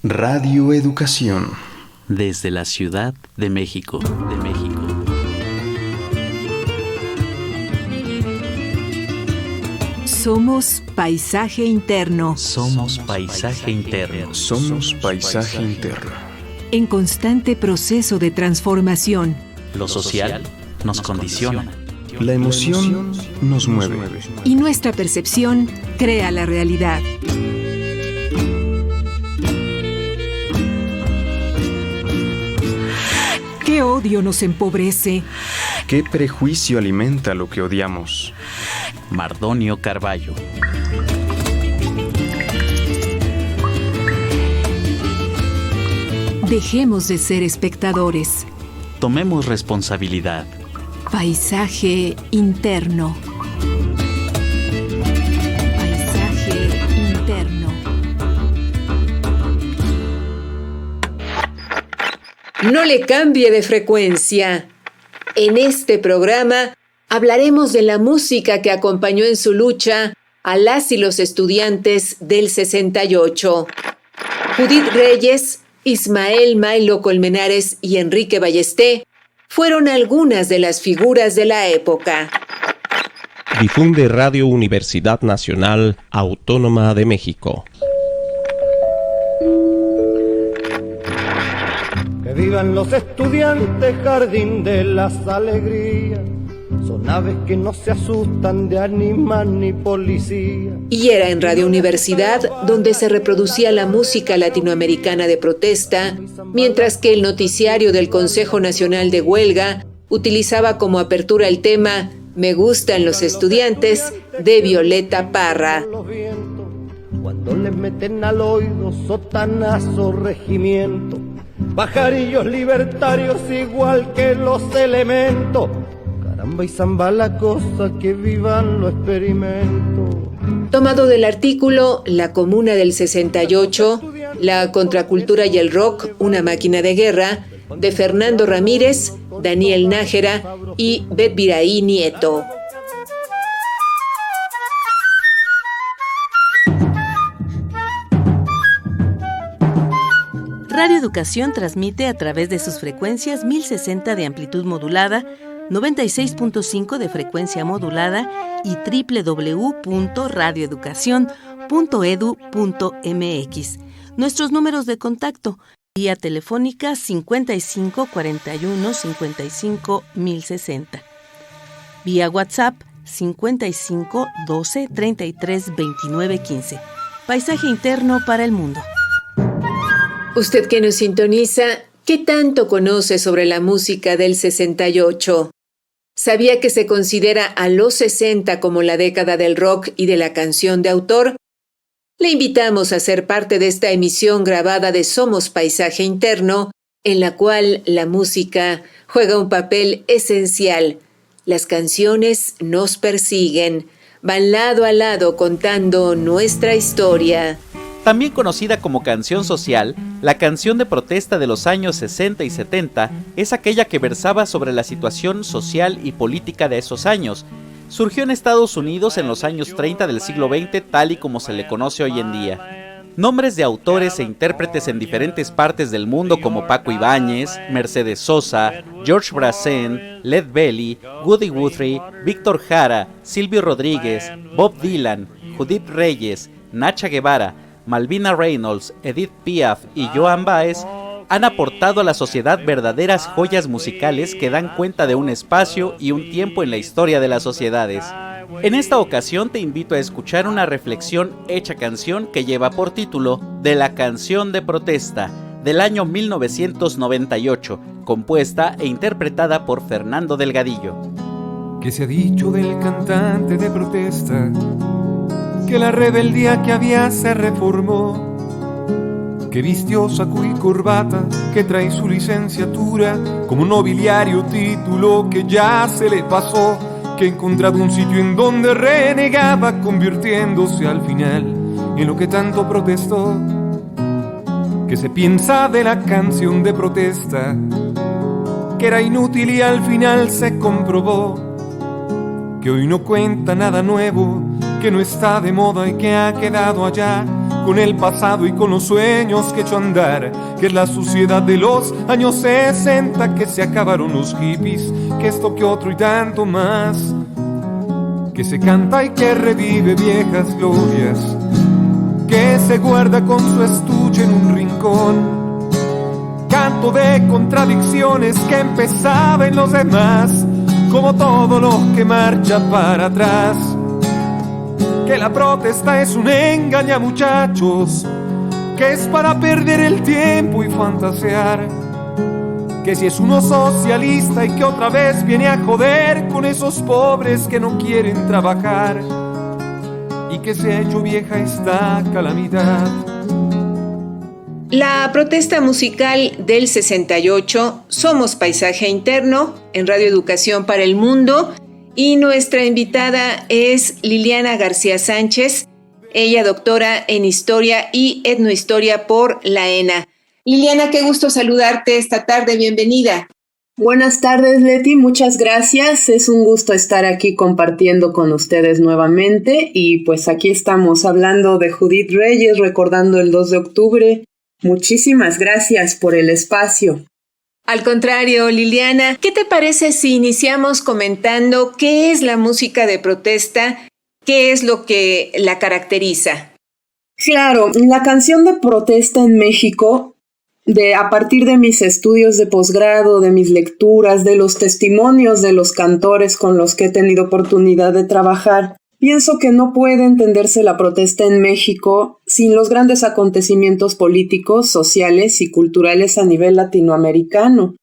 Radio Educación. Desde la Ciudad de México. Somos paisaje interno. Somos paisaje interno. Somos paisaje interno. En constante proceso de transformación. Lo social nos condiciona. La emoción nos mueve. Y nuestra percepción crea la realidad. ¿Qué odio nos empobrece? ¿Qué prejuicio alimenta lo que odiamos? Mardonio Carballo. Dejemos de ser espectadores. Tomemos responsabilidad. Paisaje interno. Paisaje interno. No le cambie de frecuencia. En este programa hablaremos de la música que acompañó en su lucha a las y los estudiantes del 68. Judith Reyes, Ismael Mailo Colmenares y Enrique Ballesté fueron algunas de las figuras de la época. Difunde Radio Universidad Nacional Autónoma de México. Que vivan los estudiantes, jardín de las alegrías. Son aves que no se asustan de animal ni policía. Y era en Radio Universidad donde se reproducía la música latinoamericana de protesta, mientras que el noticiario del Consejo Nacional de Huelga utilizaba como apertura el tema Me gustan los estudiantes de Violeta Parra. Cuando les meten al oído sotanazo regimiento, pajarillos libertarios igual que los elementos. Caramba y zamba la cosa, que vivan los experimentos. Tomado del artículo La Comuna del 68, la contracultura y el rock, una máquina de guerra, de Fernando Ramírez, Daniel Nájera y Betviraí Nieto. Radio Educación transmite a través de sus frecuencias 1060 de amplitud modulada, 96.5 de frecuencia modulada y www.radioeducacion.edu.mx. Nuestros números de contacto: vía telefónica 55 41 55 1060. Vía WhatsApp 55 12 33 29 15. Paisaje interno para el mundo. Usted que nos sintoniza, ¿qué tanto conoce sobre la música del 68? ¿Sabía que se considera a los 60 como la década del rock y de la canción de autor? Le invitamos a ser parte de esta emisión grabada de Somos Paisaje Interno, en la cual la música juega un papel esencial. Las canciones nos persiguen, van lado a lado contando nuestra historia. También conocida como canción social, la canción de protesta de los años 60 y 70 es aquella que versaba sobre la situación social y política de esos años. Surgió en Estados Unidos en los años 30 del siglo XX, tal y como se le conoce hoy en día. Nombres de autores e intérpretes en diferentes partes del mundo como Paco Ibáñez, Mercedes Sosa, George Brassens, Led Belly, Woody Guthrie, Víctor Jara, Silvio Rodríguez, Bob Dylan, Judith Reyes, Nacha Guevara, Malvina Reynolds, Edith Piaf y Joan Baez han aportado a la sociedad verdaderas joyas musicales que dan cuenta de un espacio y un tiempo en la historia de las sociedades. En esta ocasión te invito a escuchar una reflexión hecha canción que lleva por título De la canción de protesta, del año 1998, compuesta e interpretada por Fernando Delgadillo. ¿Qué se ha dicho del cantante de protesta? Que la rebeldía que había se reformó, que vistió saco y corbata, que trae su licenciatura como nobiliario título que ya se le pasó, que ha encontrado un sitio en donde renegaba, convirtiéndose al final en lo que tanto protestó. Que se piensa de la canción de protesta, que era inútil y al final se comprobó, que hoy no cuenta nada nuevo, que no está de moda y que ha quedado allá con el pasado y con los sueños que echó a andar, que es la suciedad de los años 60, que se acabaron los hippies, que esto que otro y tanto más, que se canta y que revive viejas glorias, que se guarda con su estuche en un rincón, canto de contradicciones que empezaba en los demás, como todo lo que marcha para atrás, que la protesta es un engaña muchachos, que es para perder el tiempo y fantasear, que si es uno socialista y que otra vez viene a joder con esos pobres que no quieren trabajar, y que se ha hecho vieja esta calamidad. La protesta musical del 68, Somos Paisaje Interno, en Radio Educación para el Mundo, y nuestra invitada es Liliana García Sánchez, ella doctora en Historia y Etnohistoria por la ENA. Liliana, qué gusto saludarte esta tarde, bienvenida. Buenas tardes, Leti, muchas gracias. Es un gusto estar aquí compartiendo con ustedes nuevamente y pues aquí estamos hablando de Judith Reyes, recordando el 2 de octubre. Muchísimas gracias por el espacio. Al contrario, Liliana, ¿qué te parece si iniciamos comentando qué es la música de protesta? ¿Qué es lo que la caracteriza? Claro, la canción de protesta en México, a partir de mis estudios de posgrado, de mis lecturas, de los testimonios de los cantores con los que he tenido oportunidad de trabajar, pienso que no puede entenderse la protesta en México sin los grandes acontecimientos políticos, sociales y culturales a nivel latinoamericano,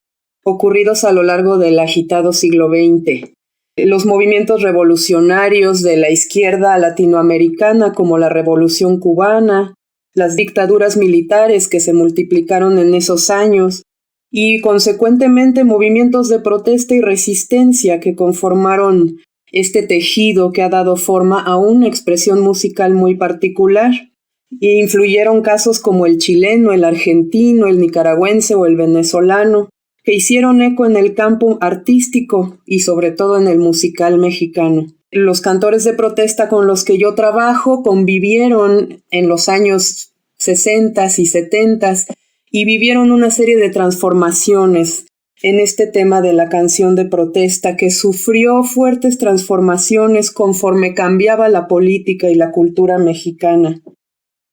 ocurridos a lo largo del agitado siglo XX. Los movimientos revolucionarios de la izquierda latinoamericana, como la Revolución Cubana, las dictaduras militares que se multiplicaron en esos años, y consecuentemente movimientos de protesta y resistencia que conformaron este tejido que ha dado forma a una expresión musical muy particular. E influyeron casos como el chileno, el argentino, el nicaragüense o el venezolano, que hicieron eco en el campo artístico y sobre todo en el musical mexicano. Los cantores de protesta con los que yo trabajo convivieron en los años 60 y 70 y vivieron una serie de transformaciones en este tema de la canción de protesta, que sufrió fuertes transformaciones conforme cambiaba la política y la cultura mexicana.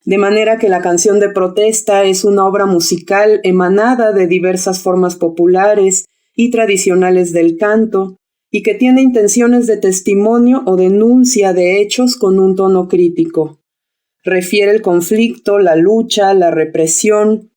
De manera que la canción de protesta es una obra musical emanada de diversas formas populares y tradicionales del canto, y que tiene intenciones de testimonio o denuncia de hechos con un tono crítico. Refiere el conflicto, la lucha, la represión.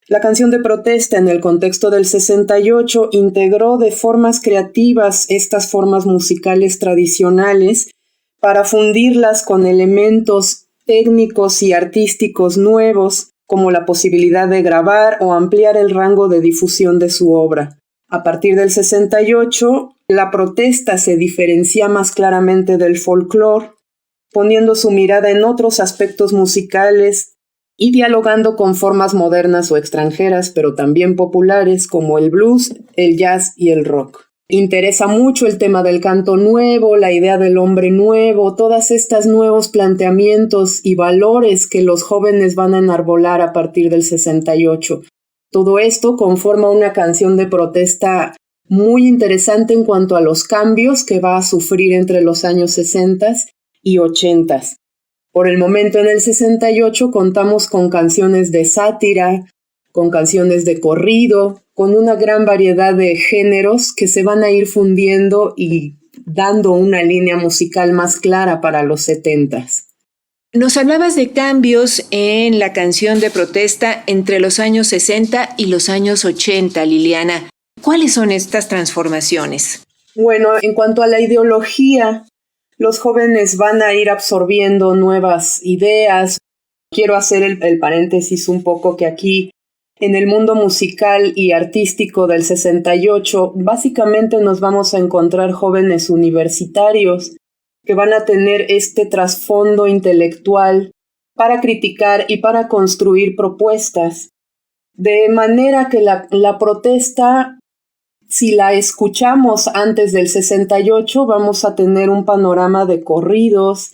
La canción de protesta en el contexto del 68 integró de formas creativas estas formas musicales tradicionales para fundirlas con elementos técnicos y artísticos nuevos, como la posibilidad de grabar o ampliar el rango de difusión de su obra. A partir del 68, la protesta se diferencia más claramente del folclore, poniendo su mirada en otros aspectos musicales y dialogando con formas modernas o extranjeras, pero también populares, como el blues, el jazz y el rock. Interesa mucho el tema del canto nuevo, la idea del hombre nuevo, todos estos nuevos planteamientos y valores que los jóvenes van a enarbolar a partir del 68. Todo esto conforma una canción de protesta muy interesante en cuanto a los cambios que va a sufrir entre los años 60 y 80. Por el momento, en el 68, contamos con canciones de sátira, con canciones de corrido, con una gran variedad de géneros que se van a ir fundiendo y dando una línea musical más clara para los 70s. Nos hablabas de cambios en la canción de protesta entre los años 60 y los años 80, Liliana. ¿Cuáles son estas transformaciones? Bueno, en cuanto a la ideología, los jóvenes van a ir absorbiendo nuevas ideas. Quiero hacer el paréntesis un poco que aquí, en el mundo musical y artístico del 68, básicamente nos vamos a encontrar jóvenes universitarios que van a tener este trasfondo intelectual para criticar y para construir propuestas. De manera que la protesta, si la escuchamos antes del 68, vamos a tener un panorama de corridos,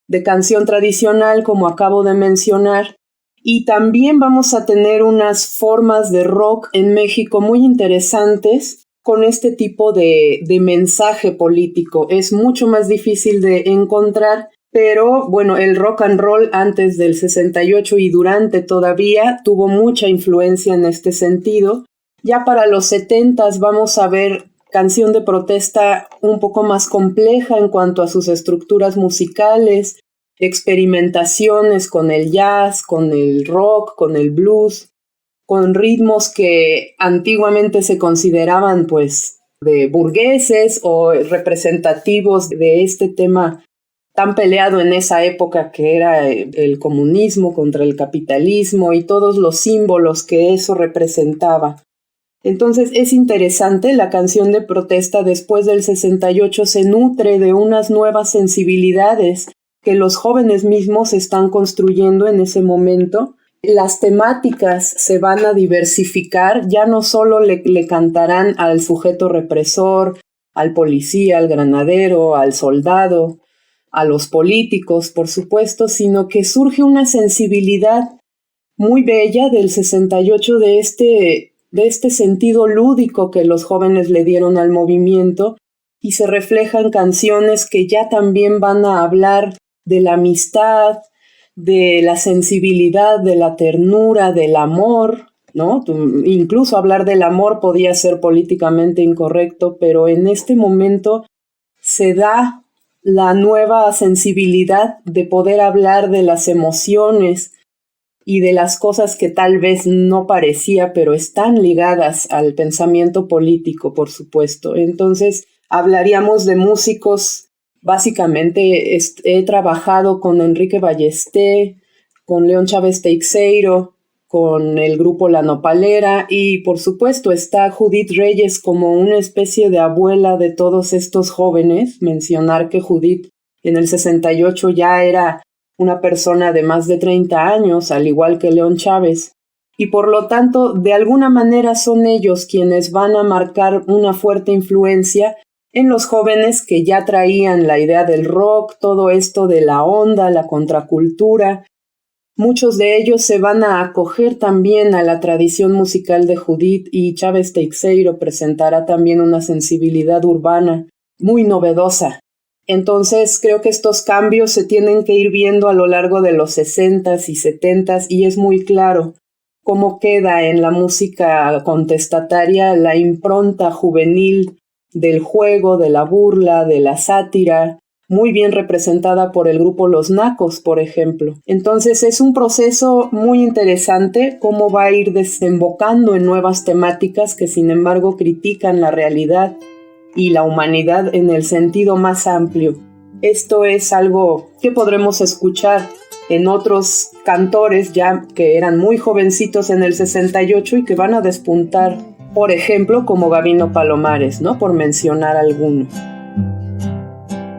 de canción tradicional, como acabo de mencionar, y también vamos a tener unas formas de rock en México muy interesantes con este tipo de mensaje político. Es mucho más difícil de encontrar, pero bueno, el rock and roll antes del 68 y durante todavía tuvo mucha influencia en este sentido. Ya para los 70s vamos a ver canción de protesta un poco más compleja en cuanto a sus estructuras musicales, experimentaciones con el jazz, con el rock, con el blues, con ritmos que antiguamente se consideraban pues de burgueses o representativos de este tema tan peleado en esa época que era el comunismo contra el capitalismo y todos los símbolos que eso representaba. Entonces es interesante, la canción de protesta después del 68 se nutre de unas nuevas sensibilidades que los jóvenes mismos están construyendo en ese momento. Las temáticas se van a diversificar, ya no solo le cantarán al sujeto represor, al policía, al granadero, al soldado, a los políticos, por supuesto, sino que surge una sensibilidad muy bella del 68 de este sentido lúdico que los jóvenes le dieron al movimiento y se refleja en canciones que ya también van a hablar de la amistad, de la sensibilidad, de la ternura, del amor, ¿no? Incluso hablar del amor podía ser políticamente incorrecto, pero en este momento se da la nueva sensibilidad de poder hablar de las emociones y de las cosas que tal vez no parecía, pero están ligadas al pensamiento político, por supuesto. Entonces, hablaríamos de músicos. Básicamente he trabajado con Enrique Ballesté, con León Chávez Teixeiro, con el grupo La Nopalera y por supuesto está Judith Reyes como una especie de abuela de todos estos jóvenes. Mencionar que Judith en el 68 ya era una persona de más de 30 años, al igual que León Chávez. Y por lo tanto, de alguna manera son ellos quienes van a marcar una fuerte influencia en los jóvenes que ya traían la idea del rock, todo esto de la onda, la contracultura. Muchos de ellos se van a acoger también a la tradición musical de Judith y Chávez Teixeiro presentará también una sensibilidad urbana muy novedosa. Entonces creo que estos cambios se tienen que ir viendo a lo largo de los 60s y 70s y es muy claro cómo queda en la música contestataria la impronta juvenil del juego, de la burla, de la sátira, muy bien representada por el grupo Los Nacos, por ejemplo. Entonces es un proceso muy interesante cómo va a ir desembocando en nuevas temáticas que sin embargo critican la realidad y la humanidad en el sentido más amplio. Esto es algo que podremos escuchar en otros cantores ya que eran muy jovencitos en el 68 y que van a despuntar, por ejemplo, como Gabino Palomares, ¿no? Por mencionar algunos.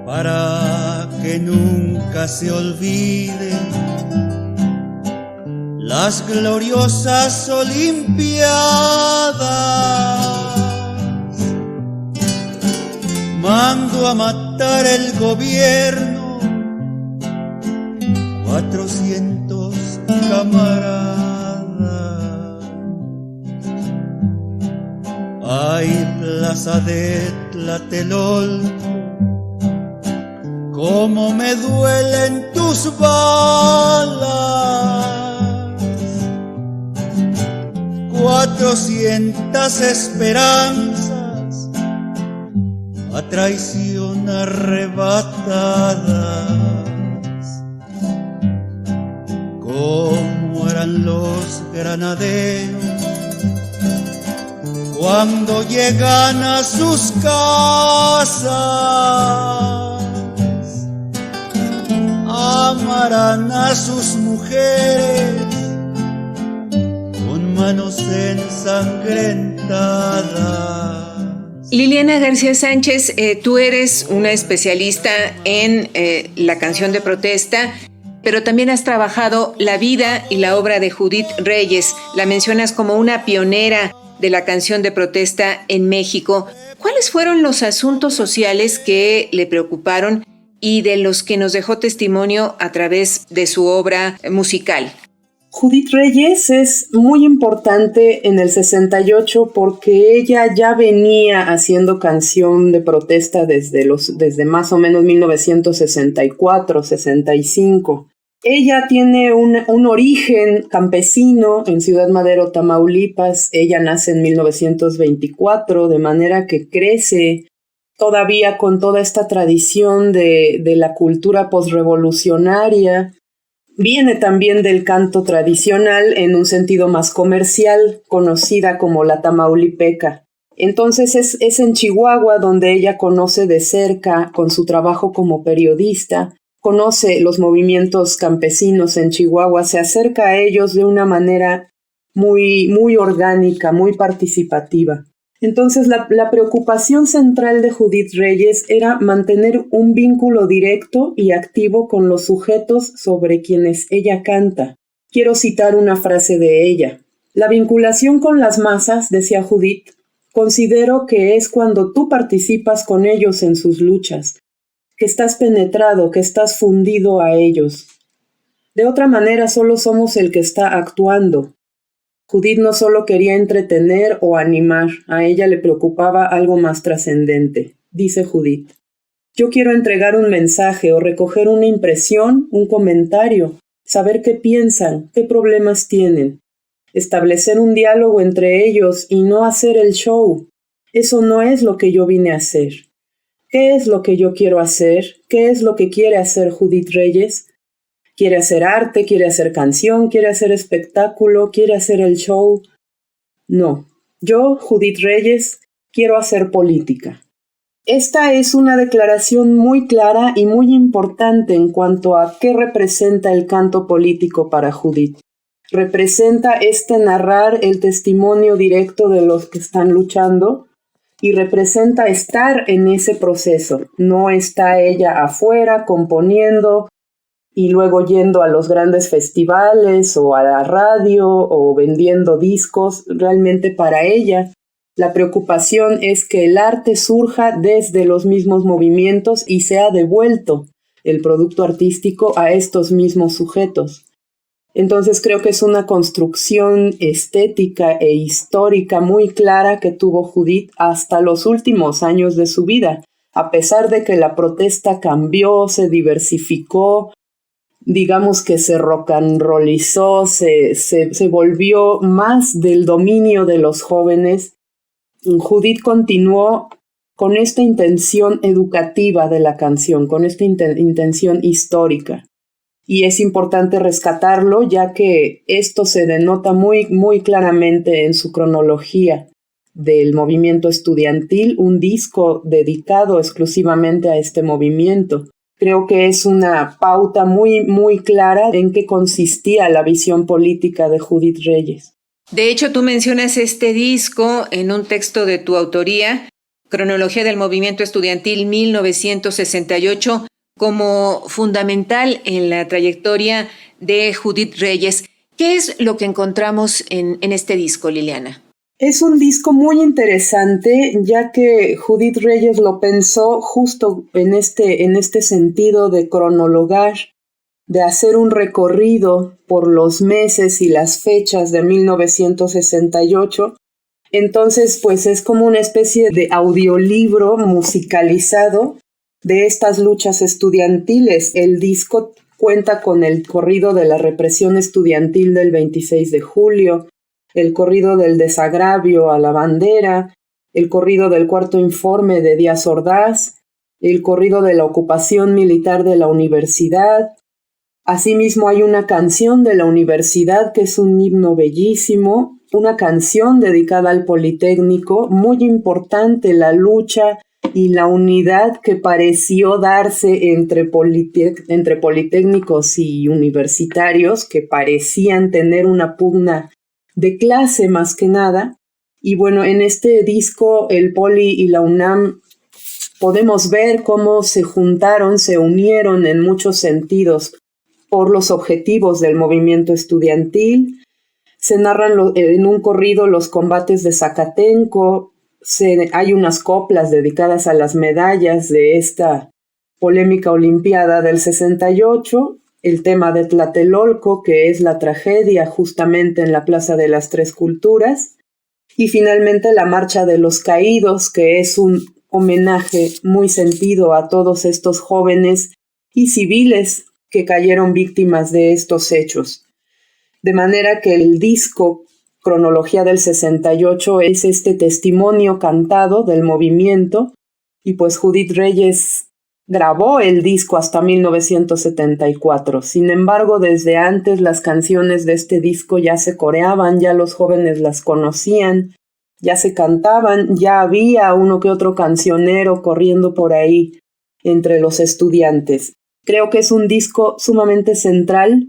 Para que nunca se olviden las gloriosas Olimpiadas, mando a matar el gobierno 400 camaradas. Ay, plaza de Tlatelolco, cómo me duelen tus balas. 400 esperanzas a traición arrebatadas. Cómo eran los granaderos cuando llegan a sus casas, amarán a sus mujeres con manos ensangrentadas. Liliana García Sánchez, tú eres una especialista en la canción de protesta, pero también has trabajado la vida y la obra de Judith Reyes. La mencionas como una pionera de la canción de protesta en México. ¿Cuáles fueron los asuntos sociales que le preocuparon y de los que nos dejó testimonio a través de su obra musical. Judith Reyes es muy importante en el 68 porque ella ya venía haciendo canción de protesta desde más o menos 1964, 65. Ella tiene un origen campesino en Ciudad Madero, Tamaulipas. Ella nace en 1924, de manera que crece todavía con toda esta tradición de la cultura posrevolucionaria. Viene también del canto tradicional en un sentido más comercial, conocida como la tamaulipeca. Entonces es en Chihuahua donde ella conoce de cerca, con su trabajo como periodista, conoce los movimientos campesinos en Chihuahua, se acerca a ellos de una manera muy, muy orgánica, muy participativa. Entonces la preocupación central de Judith Reyes era mantener un vínculo directo y activo con los sujetos sobre quienes ella canta. Quiero citar una frase de ella. La vinculación con las masas, decía Judith, considero que es cuando tú participas con ellos en sus luchas, que estás penetrado, que estás fundido a ellos. De otra manera solo somos el que está actuando. Judith no solo quería entretener o animar, a ella le preocupaba algo más trascendente. Dice Judith: yo quiero entregar un mensaje o recoger una impresión, un comentario, saber qué piensan, qué problemas tienen, establecer un diálogo entre ellos y no hacer el show. Eso no es lo que yo vine a hacer. ¿Qué es lo que yo quiero hacer? ¿Qué es lo que quiere hacer Judith Reyes? ¿Quiere hacer arte? ¿Quiere hacer canción? ¿Quiere hacer espectáculo? ¿Quiere hacer el show? No. Yo, Judith Reyes, quiero hacer política. Esta es una declaración muy clara y muy importante en cuanto a qué representa el canto político para Judith. Representa narrar el testimonio directo de los que están luchando y representa estar en ese proceso. No está ella afuera componiendo y luego yendo a los grandes festivales o a la radio o vendiendo discos. Realmente para ella la preocupación es que el arte surja desde los mismos movimientos y sea devuelto el producto artístico a estos mismos sujetos. Entonces creo que es una construcción estética e histórica muy clara que tuvo Judith hasta los últimos años de su vida, a pesar de que la protesta cambió, se diversificó, digamos que se rock and rollizó, se volvió más del dominio de los jóvenes. Judith continuó con esta intención educativa de la canción, con esta intención histórica. Y es importante rescatarlo, ya que esto se denota muy, muy claramente en su cronología del movimiento estudiantil, un disco dedicado exclusivamente a este movimiento. Creo que es una pauta muy, muy clara en qué consistía la visión política de Judith Reyes. De hecho, tú mencionas este disco en un texto de tu autoría, Cronología del Movimiento Estudiantil 1968, como fundamental en la trayectoria de Judith Reyes. ¿Qué es lo que encontramos en este disco, Liliana? Es un disco muy interesante, ya que Judith Reyes lo pensó justo en este sentido de cronologar, de hacer un recorrido por los meses y las fechas de 1968. Entonces, pues es como una especie de audiolibro musicalizado de estas luchas estudiantiles. El disco cuenta con el corrido de la represión estudiantil del 26 de julio, el corrido del desagravio a la bandera, el corrido del cuarto informe de Díaz Ordaz, el corrido de la ocupación militar de la universidad. Asimismo hay una canción de la universidad que es un himno bellísimo, una canción dedicada al Politécnico, muy importante la lucha y la unidad que pareció darse entre politécnicos y universitarios, que parecían tener una pugna de clase más que nada. Y bueno, en este disco el Poli y la UNAM podemos ver cómo se juntaron, se unieron en muchos sentidos por los objetivos del movimiento estudiantil. Se narran en un corrido los combates de Zacatenco, hay unas coplas dedicadas a las medallas de esta polémica olimpiada del 68, el tema de Tlatelolco, que es la tragedia justamente en la Plaza de las Tres Culturas, y finalmente la Marcha de los Caídos, que es un homenaje muy sentido a todos estos jóvenes y civiles que cayeron víctimas de estos hechos. De manera que el disco Cronología del 68 es este testimonio cantado del movimiento, y pues Judith Reyes grabó el disco hasta 1974. Sin embargo, desde antes las canciones de este disco ya se coreaban, ya los jóvenes las conocían, ya se cantaban, ya había uno que otro cancionero corriendo por ahí entre los estudiantes. Creo que es un disco sumamente central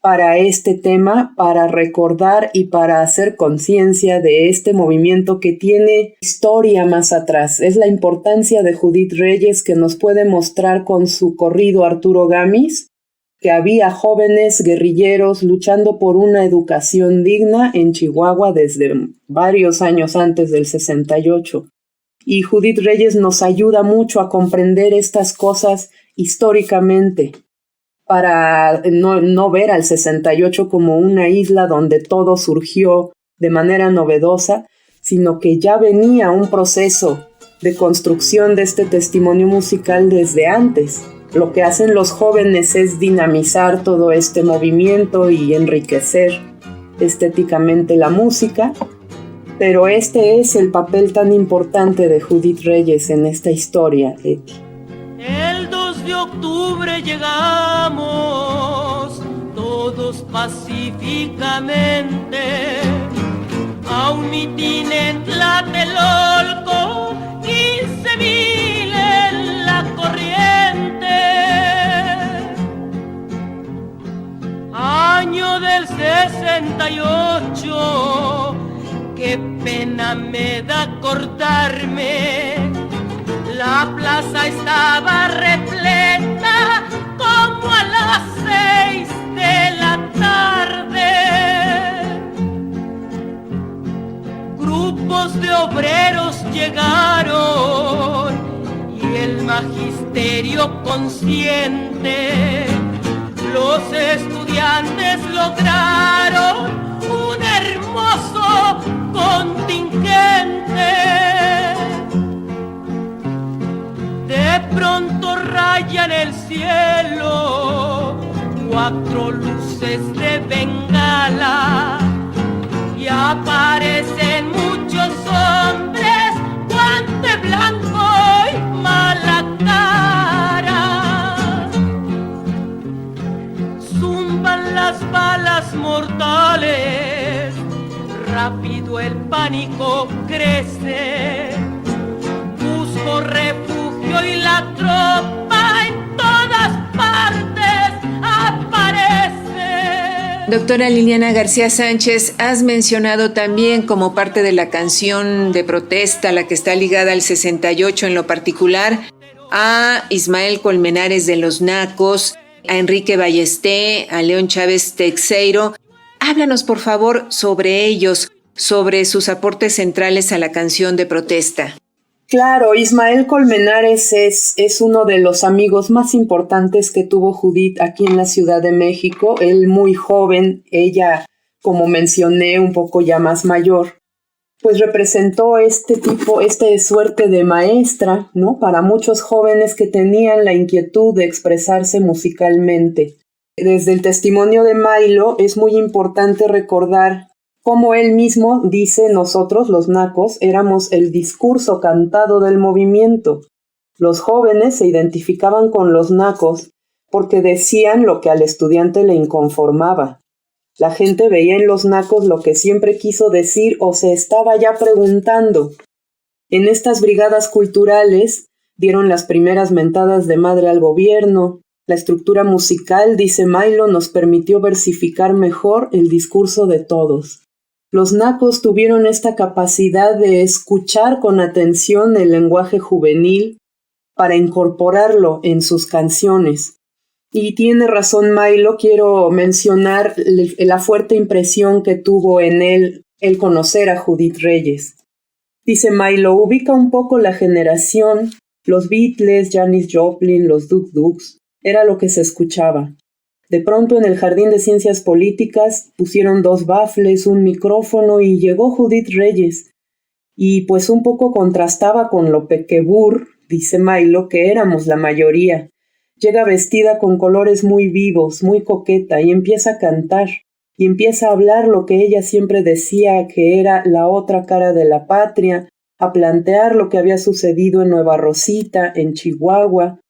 para este tema, para recordar y para hacer conciencia de este movimiento que tiene historia más atrás. Es la importancia de Judith Reyes, que nos puede mostrar con su corrido Arturo Gamis que había jóvenes guerrilleros luchando por una educación digna en Chihuahua desde varios años antes del 68. Y Judith Reyes nos ayuda mucho a comprender estas cosas históricamente, para no ver al 68 como una isla donde todo surgió de manera novedosa, sino que ya venía un proceso de construcción de este testimonio musical desde antes. Lo que hacen los jóvenes es dinamizar todo este movimiento y enriquecer estéticamente la música, pero este es el papel tan importante de Judith Reyes en esta historia, Eti. El 2 de octubre llegamos todos pacíficamente a un mitin en Tlatelolco, 15,000 en la corriente. Año del 68, qué pena me da acordarme. La plaza estaba repleta como a las 6 de la tarde. Grupos de obreros llegaron y el magisterio consciente. Los estudiantes lograron un hermoso contingente. De pronto rayan el cielo 4 luces de bengala y aparecen muchos hombres, guante blanco y mala cara. Zumban las balas mortales, rápido el pánico crece. Busco refugio y la tropa en todas partes aparece. Doctora Liliana García Sánchez, has mencionado también como parte de la canción de protesta, la que está ligada al 68 en lo particular, a Ismael Colmenares de los Nacos, a Enrique Ballesté, a León Chávez Teixeiro. Háblanos, por favor, sobre ellos, sobre sus aportes centrales a la canción de protesta. Claro, Ismael Colmenares es uno de los amigos más importantes que tuvo Judith aquí en la Ciudad de México. Él muy joven, ella, como mencioné, un poco ya más mayor, pues representó esta suerte de maestra, ¿no? Para muchos jóvenes que tenían la inquietud de expresarse musicalmente. Desde el testimonio de Mailo es muy importante recordar como él mismo dice, nosotros, los nacos, éramos el discurso cantado del movimiento. Los jóvenes se identificaban con los nacos porque decían lo que al estudiante le inconformaba. La gente veía en los nacos lo que siempre quiso decir o se estaba ya preguntando. En estas brigadas culturales dieron las primeras mentadas de madre al gobierno. La estructura musical, dice Mailo, nos permitió versificar mejor el discurso de todos. Los nacos tuvieron esta capacidad de escuchar con atención el lenguaje juvenil para incorporarlo en sus canciones. Y tiene razón Mailo, quiero mencionar la fuerte impresión que tuvo en él el conocer a Judith Reyes. Dice Mailo, ubica un poco la generación Los Beatles, Janis Joplin, los Duk Duks, era lo que se escuchaba. De pronto en el Jardín de Ciencias Políticas pusieron 2 bafles, un micrófono y llegó Judith Reyes. Y pues un poco contrastaba con lo pequebur, dice Milo, que éramos la mayoría. Llega vestida con colores muy vivos, muy coqueta, y empieza a cantar. Y empieza a hablar lo que ella siempre decía que era la otra cara de la patria, a plantear lo que había sucedido en Nueva Rosita, en Chihuahua.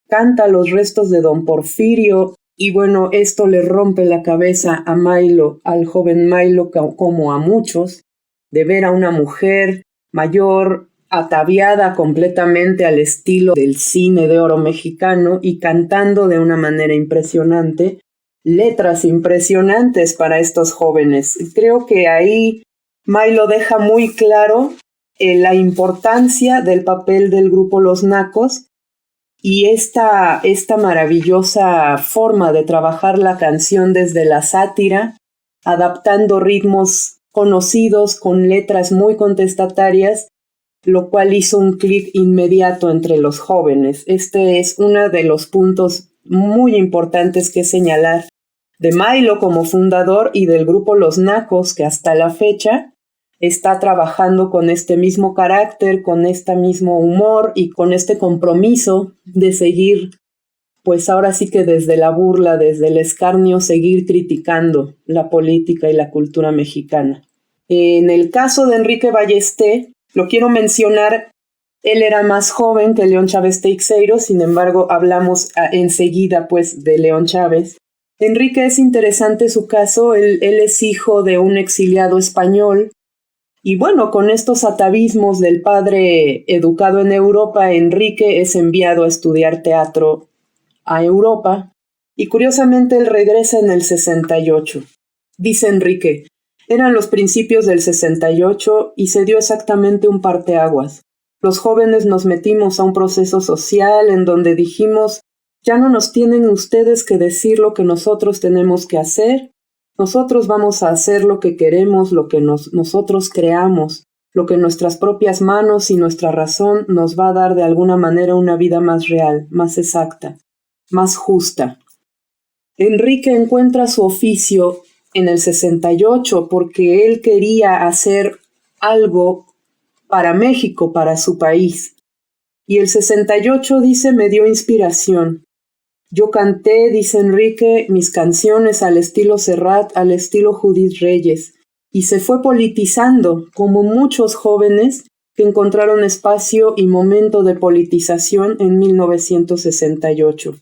Canta los restos de don Porfirio, y bueno, esto le rompe la cabeza a Milo, al joven Milo, como a muchos, de ver a una mujer mayor, ataviada completamente al estilo del cine de oro mexicano y cantando de una manera impresionante, letras impresionantes para estos jóvenes. Creo que ahí Milo deja muy claro la importancia del papel del grupo Los Nacos y esta maravillosa forma de trabajar la canción desde la sátira, adaptando ritmos conocidos con letras muy contestatarias, lo cual hizo un clic inmediato entre los jóvenes. Este es uno de los puntos muy importantes que señalar de Milo como fundador y del grupo Los Nacos, que hasta la fecha está trabajando con este mismo carácter, con este mismo humor y con este compromiso de seguir, pues ahora sí que desde la burla, desde el escarnio, seguir criticando la política y la cultura mexicana. En el caso de Enrique Ballesté, lo quiero mencionar, él era más joven que León Chávez Teixeiro, sin embargo hablamos enseguida pues de León Chávez. Enrique es interesante su caso, él es hijo de un exiliado español, y bueno, con estos atavismos del padre educado en Europa, Enrique es enviado a estudiar teatro a Europa, y curiosamente él regresa en el 68. Dice Enrique, eran los principios del 68 y se dio exactamente un parteaguas. Los jóvenes nos metimos a un proceso social en donde dijimos, ya no nos tienen ustedes que decir lo que nosotros tenemos que hacer, nosotros vamos a hacer lo que queremos, lo que nosotros creamos, lo que nuestras propias manos y nuestra razón nos va a dar de alguna manera una vida más real, más exacta, más justa. Enrique encuentra su oficio en el 68 porque él quería hacer algo para México, para su país. Y el 68, dice, me dio inspiración. Yo canté, dice Enrique, mis canciones al estilo Serrat, al estilo Judith Reyes, y se fue politizando, como muchos jóvenes que encontraron espacio y momento de politización en 1968.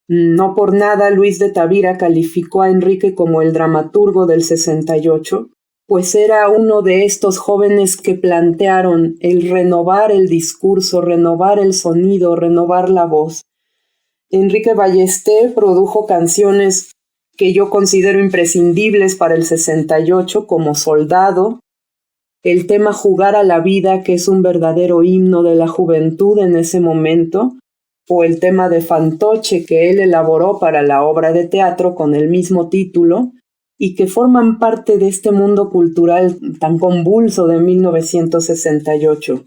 No por nada Luis de Tavira calificó a Enrique como el dramaturgo del 68, pues era uno de estos jóvenes que plantearon el renovar el discurso, renovar el sonido, renovar la voz. Enrique Ballesté produjo canciones que yo considero imprescindibles para el 68, como Soldado, el tema Jugar a la Vida, que es un verdadero himno de la juventud en ese momento, o el tema de Fantoche, que él elaboró para la obra de teatro con el mismo título, y que forman parte de este mundo cultural tan convulso de 1968.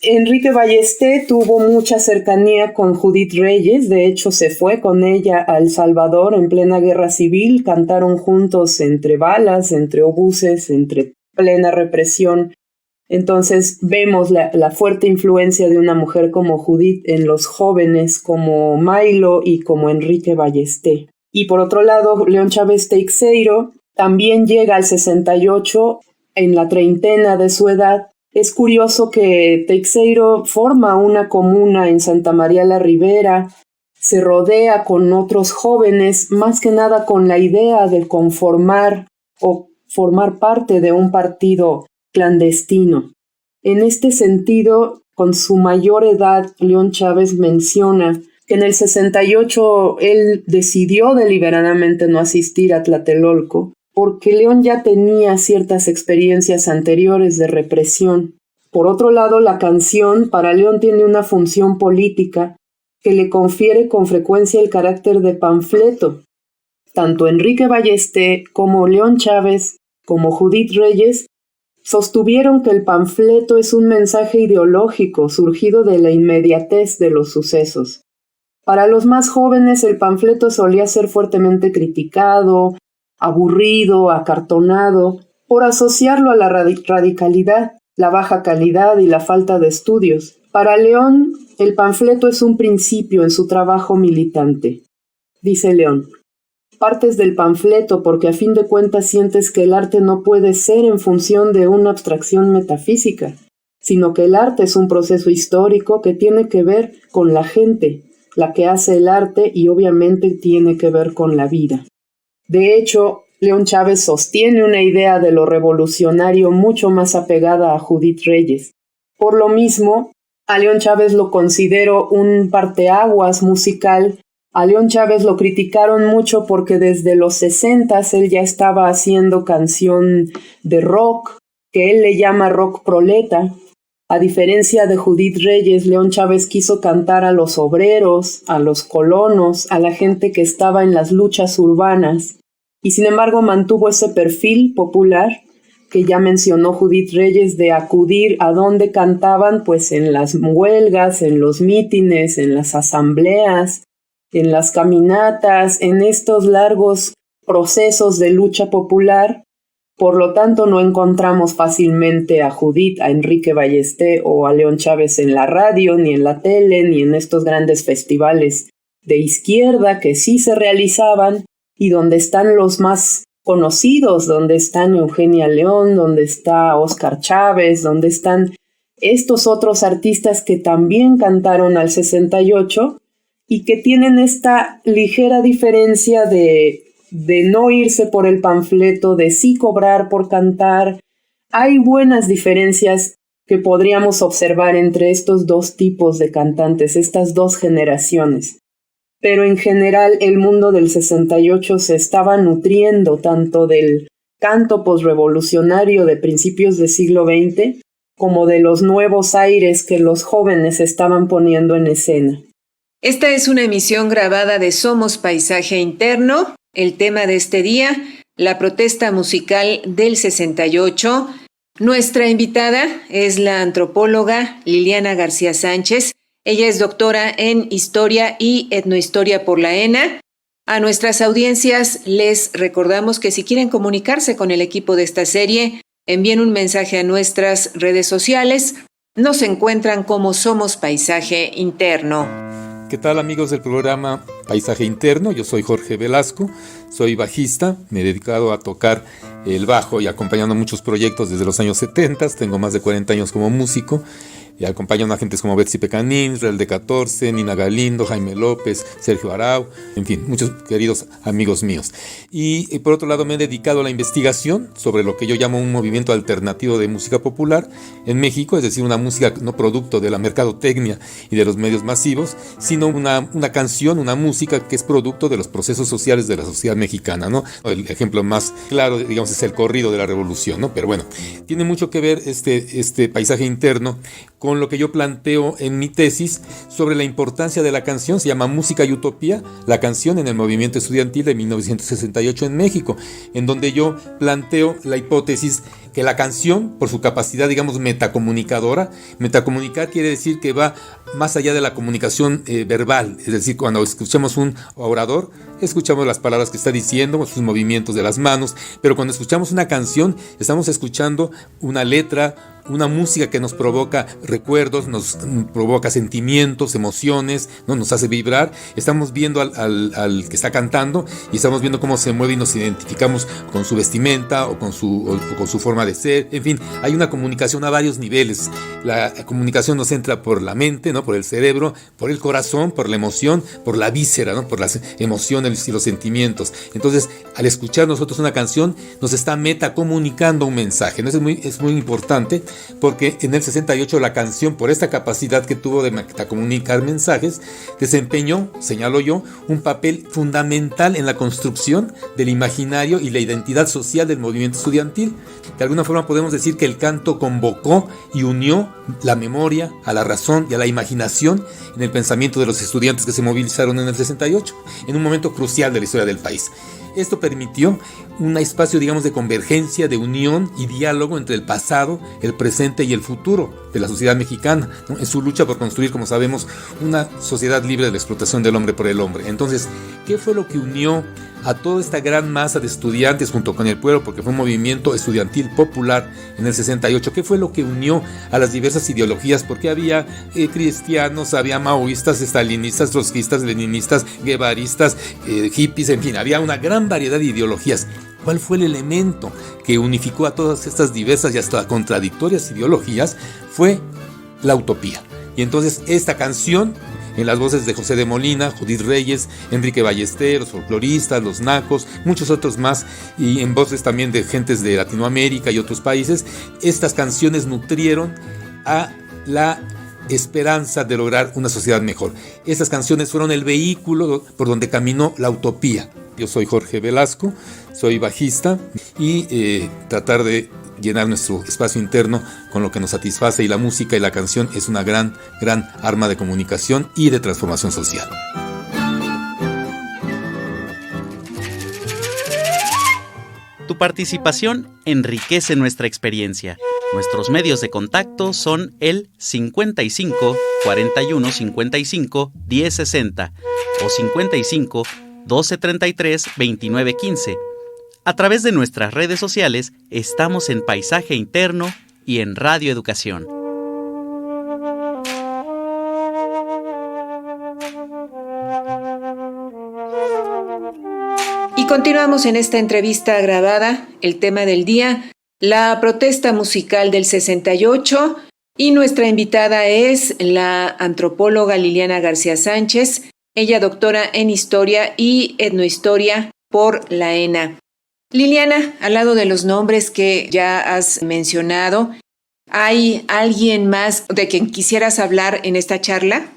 Enrique Ballesté tuvo mucha cercanía con Judith Reyes, de hecho se fue con ella a El Salvador en plena guerra civil, cantaron juntos entre balas, entre obuses, entre plena represión. Entonces vemos la fuerte influencia de una mujer como Judith en los jóvenes como Milo y como Enrique Ballesté. Y por otro lado, León Chávez Teixeiro también llega al 68 en la treintena de su edad. Es curioso que Teixeiro forma una comuna en Santa María la Ribera, se rodea con otros jóvenes, más que nada con la idea de conformar o formar parte de un partido clandestino. En este sentido, con su mayor edad, León Chávez menciona que en el 68 él decidió deliberadamente no asistir a Tlatelolco, porque León ya tenía ciertas experiencias anteriores de represión. Por otro lado, la canción para León tiene una función política que le confiere con frecuencia el carácter de panfleto. Tanto Enrique Ballesté como León Chávez, como Judith Reyes, sostuvieron que el panfleto es un mensaje ideológico surgido de la inmediatez de los sucesos. Para los más jóvenes, el panfleto solía ser fuertemente criticado, aburrido, acartonado, por asociarlo a la radicalidad, la baja calidad y la falta de estudios. Para León, el panfleto es un principio en su trabajo militante. Dice León: partes del panfleto porque a fin de cuentas sientes que el arte no puede ser en función de una abstracción metafísica, sino que el arte es un proceso histórico que tiene que ver con la gente, la que hace el arte, y obviamente tiene que ver con la vida. De hecho, León Chávez sostiene una idea de lo revolucionario mucho más apegada a Judith Reyes. Por lo mismo, a León Chávez lo considero un parteaguas musical. A León Chávez lo criticaron mucho porque desde los 60s él ya estaba haciendo canción de rock, que él le llama rock proleta. A diferencia de Judith Reyes, León Chávez quiso cantar a los obreros, a los colonos, a la gente que estaba en las luchas urbanas, y sin embargo mantuvo ese perfil popular que ya mencionó Judith Reyes, de acudir a donde cantaban, pues en las huelgas, en los mítines, en las asambleas, en las caminatas, en estos largos procesos de lucha popular. Por lo tanto, no encontramos fácilmente a Judith, a Enrique Ballesté o a León Chávez en la radio, ni en la tele, ni en estos grandes festivales de izquierda que sí se realizaban y donde están los más conocidos, donde están Eugenia León, donde está Óscar Chávez, donde están estos otros artistas que también cantaron al 68 y que tienen esta ligera diferencia de no irse por el panfleto, de sí cobrar por cantar. Hay buenas diferencias que podríamos observar entre estos dos tipos de cantantes, estas dos generaciones. Pero en general el mundo del 68 se estaba nutriendo tanto del canto posrevolucionario de principios del siglo XX como de los nuevos aires que los jóvenes estaban poniendo en escena. Esta es una emisión grabada de Somos Paisaje Interno. El tema de este día, la protesta musical del 68. Nuestra invitada es la antropóloga Liliana García Sánchez. Ella es doctora en Historia y Etnohistoria por la ENA. A nuestras audiencias les recordamos que si quieren comunicarse con el equipo de esta serie, envíen un mensaje a nuestras redes sociales. Nos encuentran como Somos Paisaje Interno. ¿Qué tal, amigos del programa Paisaje Interno? Yo soy Jorge Velasco, soy bajista, me he dedicado a tocar el bajo y acompañando muchos proyectos desde los años 70, tengo más de 40 años como músico. Y acompañan a gentes como Betsy Pecanín, Israel de 14, Nina Galindo, Jaime López, Sergio Arau, en fin, muchos queridos amigos míos. Y por otro lado me he dedicado a la investigación sobre lo que yo llamo un movimiento alternativo de música popular en México, es decir, una música no producto de la mercadotecnia y de los medios masivos, sino una canción, una música que es producto de los procesos sociales de la sociedad mexicana, ¿no? El ejemplo más claro, digamos, es el corrido de la revolución, ¿no? Pero bueno, tiene mucho que ver este paisaje interno con lo que yo planteo en mi tesis sobre la importancia de la canción. Se llama Música y Utopía, la canción en el movimiento estudiantil de 1968 en México, en donde yo planteo la hipótesis que la canción, por su capacidad, digamos, metacomunicadora, metacomunicar quiere decir que va más allá de la comunicación verbal, es decir, cuando escuchamos un orador, escuchamos las palabras que está diciendo, sus movimientos de las manos, pero cuando escuchamos una canción, estamos escuchando una letra, una música que nos provoca recuerdos, nos provoca sentimientos, emociones, ¿no? Nos hace vibrar. Estamos viendo al que está cantando y estamos viendo cómo se mueve y nos identificamos con su vestimenta o con su forma de ser. En fin, hay una comunicación a varios niveles. La comunicación nos entra por la mente, ¿no? Por el cerebro, por el corazón, por la emoción, por la víscera, ¿no? Por las emociones y los sentimientos. Entonces, al escuchar nosotros una canción, nos está metacomunicando un mensaje, ¿no? Es muy importante, porque en el 68 la canción, por esta capacidad que tuvo de metacomunicar mensajes, desempeñó, señalo yo, un papel fundamental en la construcción del imaginario y la identidad social del movimiento estudiantil. De alguna forma podemos decir que el canto convocó y unió la memoria a la razón y a la imaginación en el pensamiento de los estudiantes que se movilizaron en el 68, en un momento crucial de la historia del país. Esto permitió un espacio, digamos, de convergencia, de unión y diálogo entre el pasado, el presente y el futuro de la sociedad mexicana, ¿no? En su lucha por construir, como sabemos, una sociedad libre de la explotación del hombre por el hombre. Entonces, ¿qué fue lo que unió a toda esta gran masa de estudiantes junto con el pueblo? Porque fue un movimiento estudiantil popular en el 68. ¿Qué fue lo que unió a las diversas ideologías? Porque había cristianos, había maoístas, estalinistas, trotskistas, leninistas, guevaristas, hippies, en fin, había una gran variedad de ideologías. ¿Cuál fue el elemento que unificó a todas estas diversas y hasta contradictorias ideologías? Fue la utopía. Y entonces esta canción, en las voces de José de Molina, Judith Reyes, Enrique Ballester, los folcloristas, los nacos, muchos otros más, y en voces también de gentes de Latinoamérica y otros países, estas canciones nutrieron a la esperanza de lograr una sociedad mejor. Estas canciones fueron el vehículo por donde caminó la utopía. Yo soy Jorge Velasco, soy bajista y tratar de llenar nuestro espacio interno con lo que nos satisface, y la música y la canción es una gran arma de comunicación y de transformación social. Tu participación enriquece nuestra experiencia. Nuestros medios de contacto son el 55 41 55 10 60 o 55 12 33 29 15. A través de nuestras redes sociales estamos en Paisaje Interno y en Radio Educación. Y continuamos en esta entrevista grabada, el tema del día, la protesta musical del 68, y nuestra invitada es la antropóloga Liliana García Sánchez, ella doctora en Historia y Etnohistoria por la ENA. Liliana, al lado de los nombres que ya has mencionado, ¿hay alguien más de quien quisieras hablar en esta charla?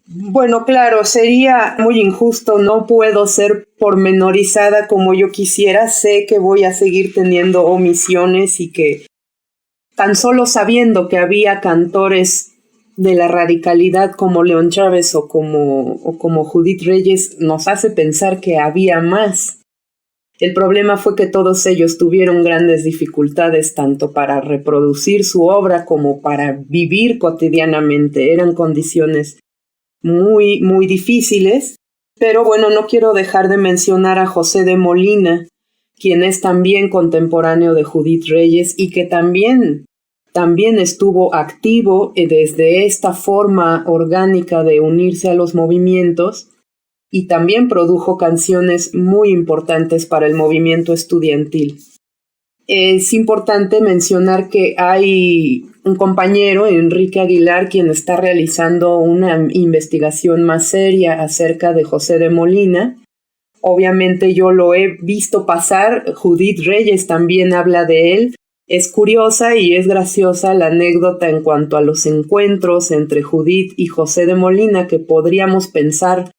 Bueno, claro, sería muy injusto, no puedo ser pormenorizada como yo quisiera, sé que voy a seguir teniendo omisiones y que tan solo sabiendo que había cantores de la radicalidad como León Chávez o como Judith Reyes nos hace pensar que había más. El problema fue que todos ellos tuvieron grandes dificultades tanto para reproducir su obra como para vivir cotidianamente. Eran condiciones muy, muy difíciles. Pero bueno, no quiero dejar de mencionar a José de Molina, quien es también contemporáneo de Judith Reyes y que también estuvo activo desde esta forma orgánica de unirse a los movimientos. Y también produjo canciones muy importantes para el movimiento estudiantil. Es importante mencionar que hay un compañero, Enrique Aguilar, quien está realizando una investigación más seria acerca de José de Molina. Obviamente yo lo he visto pasar, Judith Reyes también habla de él. Es curiosa y es graciosa la anécdota en cuanto a los encuentros entre Judith y José de Molina, que podríamos pensar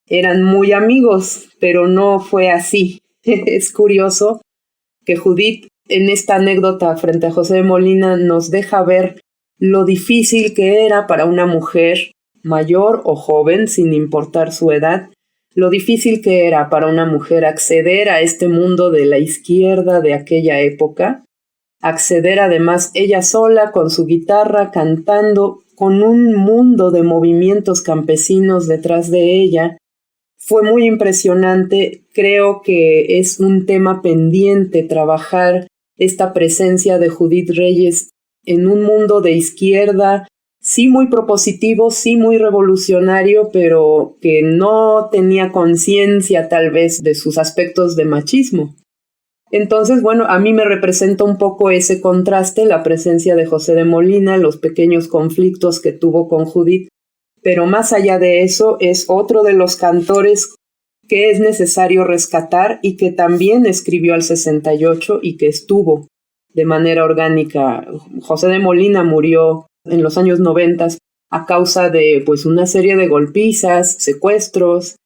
eran muy amigos, pero no fue así. Es curioso que Judith en esta anécdota frente a José de Molina nos deja ver lo difícil que era para una mujer mayor o joven, sin importar su edad, lo difícil que era para una mujer acceder a este mundo de la izquierda de aquella época, acceder además ella sola con su guitarra cantando, con un mundo de movimientos campesinos detrás de ella. Fue muy impresionante, creo que es un tema pendiente trabajar esta presencia de Judith Reyes en un mundo de izquierda, sí muy propositivo, sí muy revolucionario, pero que no tenía conciencia tal vez de sus aspectos de machismo. Entonces, bueno, a mí me representa un poco ese contraste, la presencia de José de Molina, los pequeños conflictos que tuvo con Judith. Pero más allá de eso, es otro de los cantores que es necesario rescatar y que también escribió al 68 y que estuvo de manera orgánica. José de Molina murió en los años 90 a causa de una serie de golpizas, secuestros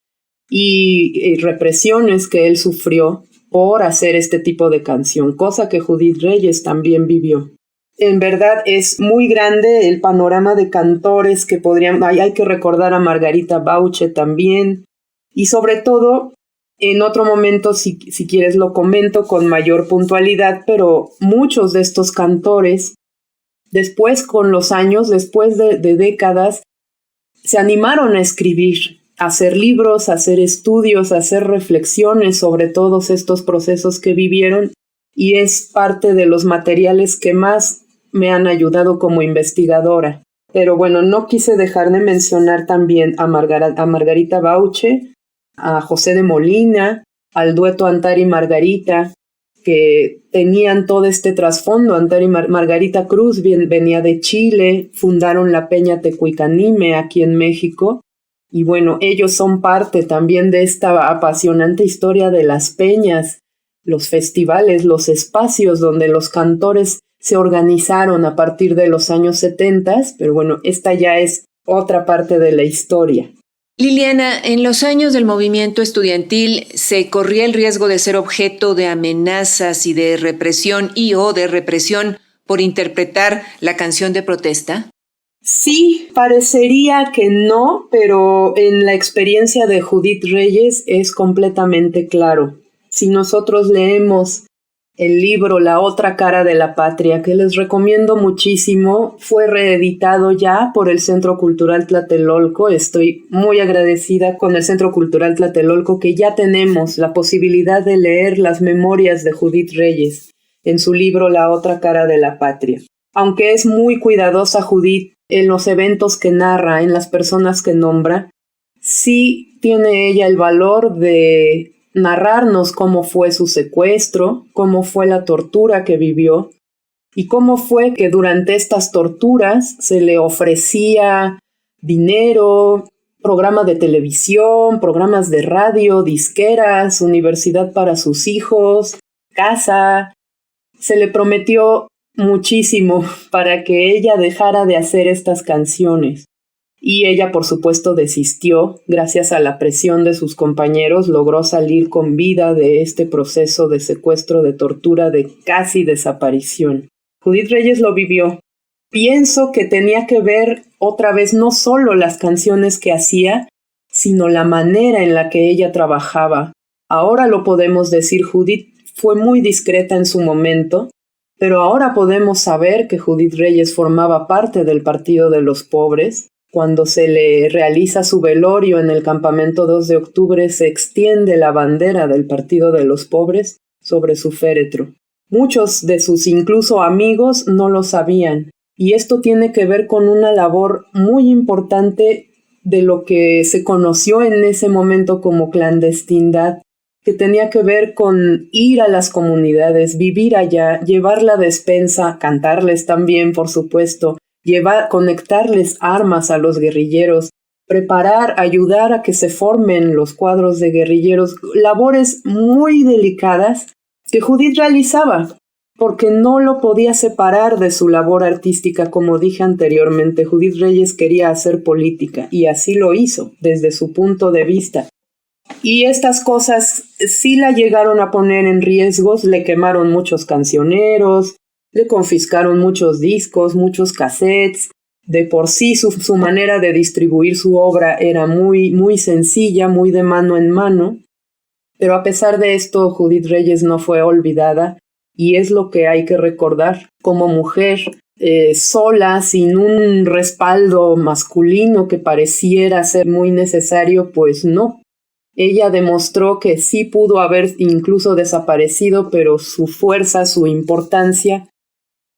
y represiones que él sufrió por hacer este tipo de canción, cosa que Judith Reyes también vivió. En verdad es muy grande el panorama de cantores que podrían... Hay que recordar a Margarita Bauche también. Y sobre todo, En otro momento, si quieres, lo comento con mayor puntualidad, pero muchos de estos cantores, después con los años, después de décadas, se animaron a escribir, a hacer libros, a hacer estudios, a hacer reflexiones sobre todos estos procesos que vivieron, y es parte de los materiales que más me han ayudado como investigadora. Pero bueno, no quise dejar de mencionar también a Margarita Bauche, a José de Molina, al dueto Antari y Margarita, que tenían todo este trasfondo. Antari y Margarita Cruz venía de Chile, fundaron la Peña Tecuicanime aquí en México, y bueno, ellos son parte también de esta apasionante historia de las peñas, los festivales, los espacios donde los cantores se organizaron a partir de los años 70, pero bueno, esta ya es otra parte de la historia. Liliana, en los años del movimiento estudiantil se corría el riesgo de ser objeto de amenazas y de represión o de represión por interpretar la canción de protesta. Sí, parecería que no, pero en la experiencia de Judith Reyes es completamente claro. Si nosotros leemos el libro La otra cara de la patria, que les recomiendo muchísimo, fue reeditado ya por el Centro Cultural Tlatelolco. Estoy muy agradecida con el Centro Cultural Tlatelolco que ya tenemos la posibilidad de leer las memorias de Judith Reyes en su libro La otra cara de la patria. Aunque es muy cuidadosa Judith en los eventos que narra, en las personas que nombra, sí tiene ella el valor de narrarnos cómo fue su secuestro, cómo fue la tortura que vivió y cómo fue que durante estas torturas se le ofrecía dinero, programas de televisión, programas de radio, disqueras, universidad para sus hijos, casa. Se le prometió muchísimo para que ella dejara de hacer estas canciones. Y ella, por supuesto, desistió. Gracias a la presión de sus compañeros, logró salir con vida de este proceso de secuestro, de tortura, de casi desaparición. Judith Reyes lo vivió. Pienso que tenía que ver otra vez no solo las canciones que hacía, sino la manera en la que ella trabajaba. Ahora lo podemos decir, Judith fue muy discreta en su momento, pero ahora podemos saber que Judith Reyes formaba parte del Partido de los Pobres. Cuando se le realiza su velorio en el campamento 2 de octubre, se extiende la bandera del Partido de los Pobres sobre su féretro. Muchos de sus incluso amigos no lo sabían, y esto tiene que ver con una labor muy importante de lo que se conoció en ese momento como clandestindad, que tenía que ver con ir a las comunidades, vivir allá, llevar la despensa, cantarles también, por supuesto, conectarles armas a los guerrilleros, preparar, ayudar a que se formen los cuadros de guerrilleros, labores muy delicadas que Judith realizaba, porque no lo podía separar de su labor artística. Como dije anteriormente, Judith Reyes quería hacer política, y así lo hizo, desde su punto de vista. Y estas cosas sí la llegaron a poner en riesgos, le quemaron muchos cancioneros, le confiscaron muchos discos, muchos cassettes. De por sí su manera de distribuir su obra era muy, muy sencilla, muy de mano en mano. Pero a pesar de esto, Judith Reyes no fue olvidada, y es lo que hay que recordar. Como mujer, sola, sin un respaldo masculino que pareciera ser muy necesario, pues no. Ella demostró que sí pudo haber incluso desaparecido, pero su fuerza, su importancia,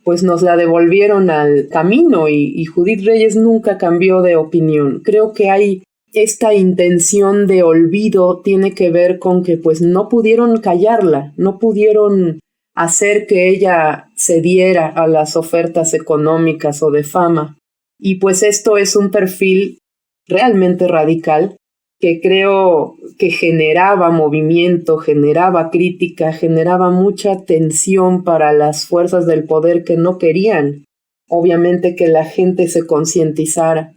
pues nos la devolvieron al camino, y Judith Reyes nunca cambió de opinión. Creo que hay esta intención de olvido, tiene que ver con que pues no pudieron callarla, no pudieron hacer que ella cediera a las ofertas económicas o de fama. Y pues esto es un perfil realmente radical que creo que generaba movimiento, generaba crítica, generaba mucha tensión para las fuerzas del poder que no querían, obviamente, que la gente se concientizara.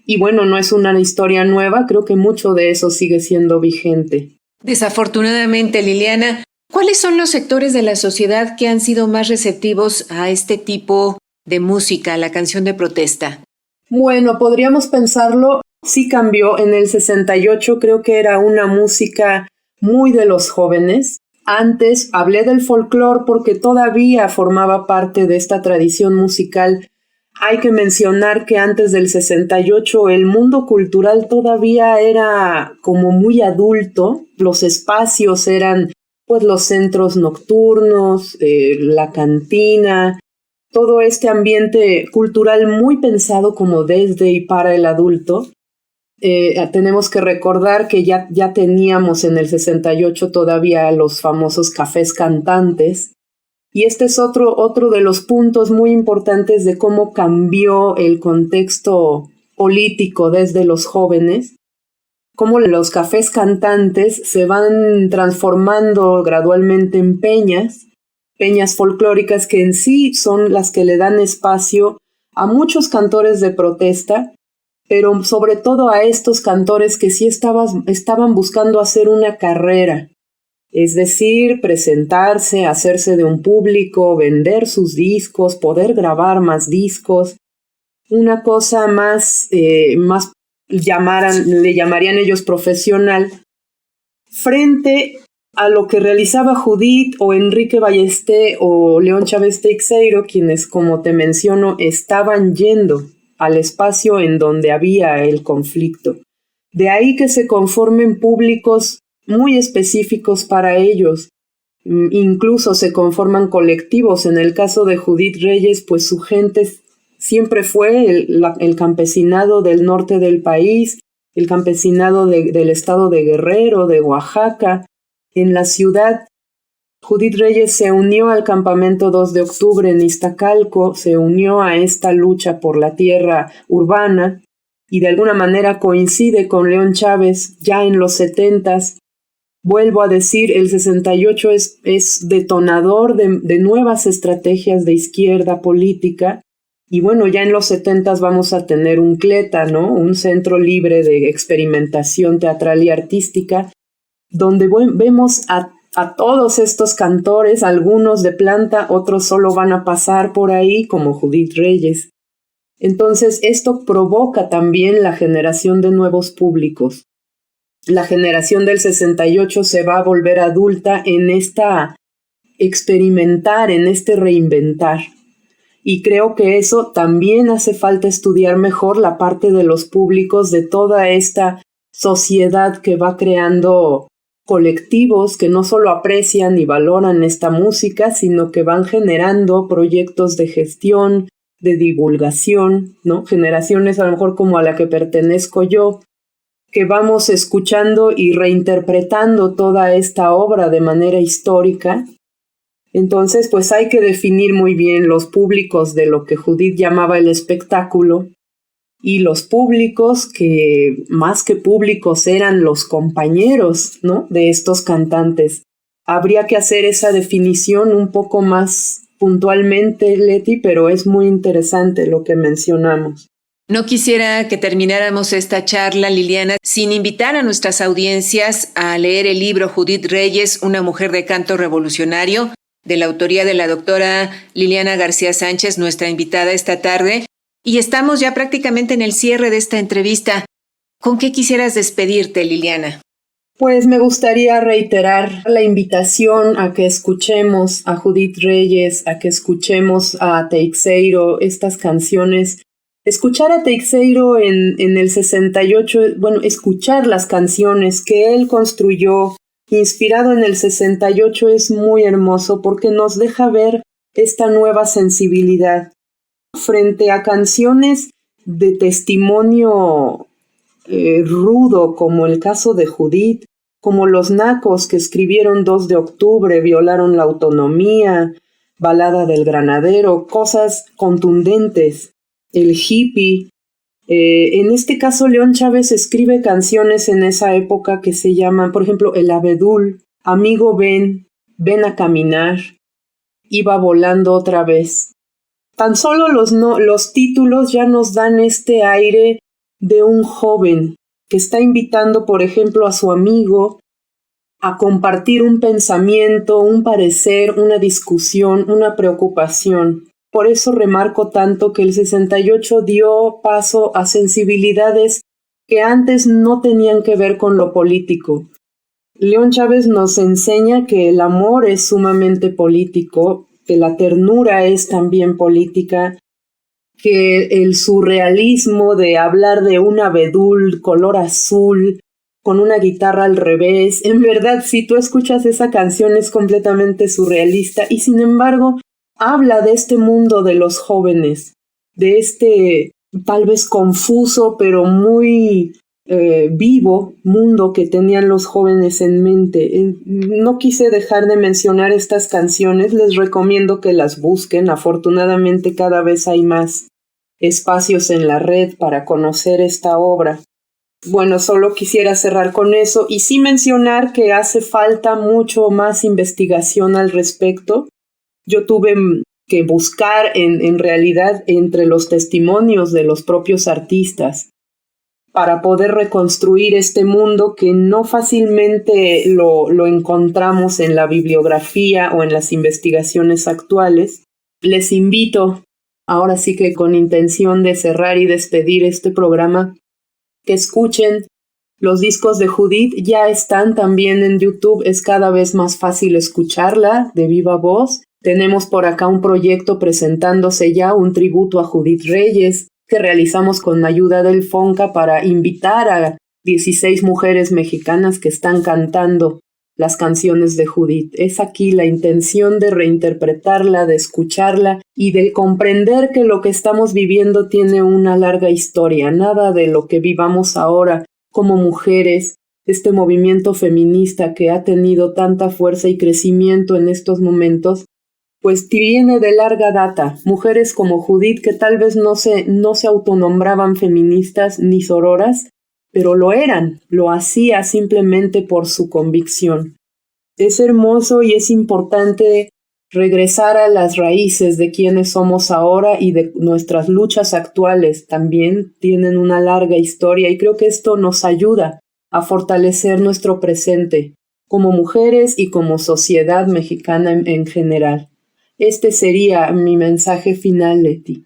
Y bueno, no es una historia nueva, creo que mucho de eso sigue siendo vigente. Desafortunadamente, Liliana, ¿cuáles son los sectores de la sociedad que han sido más receptivos a este tipo de música, a la canción de protesta? Bueno, podríamos pensarlo. Sí cambió. En el 68 creo que era una música muy de los jóvenes. Antes hablé del folclore porque todavía formaba parte de esta tradición musical. Hay que mencionar que antes del 68 el mundo cultural todavía era como muy adulto. Los espacios eran pues los centros nocturnos, la cantina, todo este ambiente cultural muy pensado como desde y para el adulto. Tenemos que recordar que ya teníamos en el 68 todavía los famosos cafés cantantes, y este es otro de los puntos muy importantes de cómo cambió el contexto político desde los jóvenes, cómo los cafés cantantes se van transformando gradualmente en peñas folclóricas que en sí son las que le dan espacio a muchos cantores de protesta, pero sobre todo a estos cantores que sí estaban buscando hacer una carrera, es decir, presentarse, hacerse de un público, vender sus discos, poder grabar más discos, una cosa más, le llamarían ellos profesional, frente a lo que realizaba Judith o Enrique Ballesté o León Chávez Teixeiro, quienes, como te menciono, estaban yendo al espacio en donde había el conflicto. De ahí que se conformen públicos muy específicos para ellos. Incluso se conforman colectivos. En el caso de Judith Reyes, pues su gente siempre fue el campesinado del norte del país, el campesinado del estado de Guerrero, de Oaxaca. En la ciudad, Judith Reyes se unió al campamento 2 de octubre en Iztacalco, se unió a esta lucha por la tierra urbana y de alguna manera coincide con León Chávez ya en los 70s. Vuelvo a decir, el 68 es detonador de nuevas estrategias de izquierda política y bueno, ya en los 70s vamos a tener un CLETA, ¿no? Un centro libre de experimentación teatral y artística, donde vemos a todos estos cantores, algunos de planta, otros solo van a pasar por ahí, como Judith Reyes. Entonces, esto provoca también la generación de nuevos públicos. La generación del 68 se va a volver adulta en esta experimentar, en este reinventar. Y creo que eso también hace falta estudiar mejor la parte de los públicos de toda esta sociedad que va creando colectivos que no solo aprecian y valoran esta música, sino que van generando proyectos de gestión, de divulgación, ¿no? Generaciones a lo mejor como a la que pertenezco yo, que vamos escuchando y reinterpretando toda esta obra de manera histórica. Entonces, pues hay que definir muy bien los públicos de lo que Judith llamaba el espectáculo, y los públicos que más que públicos eran los compañeros, ¿no? De estos cantantes. Habría que hacer esa definición un poco más puntualmente, Leti, pero es muy interesante lo que mencionamos. No quisiera que termináramos esta charla, Liliana, sin invitar a nuestras audiencias a leer el libro Judith Reyes, una mujer de canto revolucionario, de la autoría de la doctora Liliana García Sánchez, nuestra invitada esta tarde. Y estamos ya prácticamente en el cierre de esta entrevista. ¿Con qué quisieras despedirte, Liliana? Pues me gustaría reiterar la invitación a que escuchemos a Judith Reyes, a que escuchemos a Teixeiro, estas canciones. Escuchar a Teixeiro en el 68, bueno, escuchar las canciones que él construyó, inspirado en el 68, es muy hermoso porque nos deja ver esta nueva sensibilidad. Frente a canciones de testimonio rudo, como el caso de Judith, como Los Nacos, que escribieron 2 de octubre, violaron la autonomía, Balada del Granadero, cosas contundentes, el hippie. En este caso, León Chávez escribe canciones en esa época que se llaman, por ejemplo, El Abedul, Amigo ven a caminar, Iba volando otra vez. Tan solo los títulos ya nos dan este aire de un joven que está invitando, por ejemplo, a su amigo a compartir un pensamiento, un parecer, una discusión, una preocupación. Por eso remarco tanto que el 68 dio paso a sensibilidades que antes no tenían que ver con lo político. León Chávez nos enseña que el amor es sumamente político, que la ternura es también política, que el surrealismo de hablar de un abedul color azul con una guitarra al revés, en verdad, si tú escuchas esa canción es completamente surrealista y sin embargo habla de este mundo de los jóvenes, de este tal vez confuso pero muy vivo mundo que tenían los jóvenes en mente. No quise dejar de mencionar estas canciones, les recomiendo que las busquen. Afortunadamente cada vez hay más espacios en la red para conocer esta obra. Bueno, solo quisiera cerrar con eso y sí mencionar que hace falta mucho más investigación al respecto. Yo tuve que buscar en realidad entre los testimonios de los propios artistas para poder reconstruir este mundo que no fácilmente lo encontramos en la bibliografía o en las investigaciones actuales. Les invito, ahora sí que con intención de cerrar y despedir este programa, que escuchen los discos de Judith. Ya están también en YouTube, es cada vez más fácil escucharla de viva voz. Tenemos por acá un proyecto presentándose ya, un tributo a Judith Reyes, que realizamos con ayuda del FONCA para invitar a 16 mujeres mexicanas que están cantando las canciones de Judith. Es aquí la intención de reinterpretarla, de escucharla y de comprender que lo que estamos viviendo tiene una larga historia. Nada de lo que vivamos ahora como mujeres, este movimiento feminista que ha tenido tanta fuerza y crecimiento en estos momentos, pues viene de larga data. Mujeres como Judith que tal vez no se autonombraban feministas ni sororas, pero lo eran, lo hacía simplemente por su convicción. Es hermoso y es importante regresar a las raíces de quienes somos ahora y de nuestras luchas actuales. También tienen una larga historia y creo que esto nos ayuda a fortalecer nuestro presente como mujeres y como sociedad mexicana en general. Este sería mi mensaje final, Leti.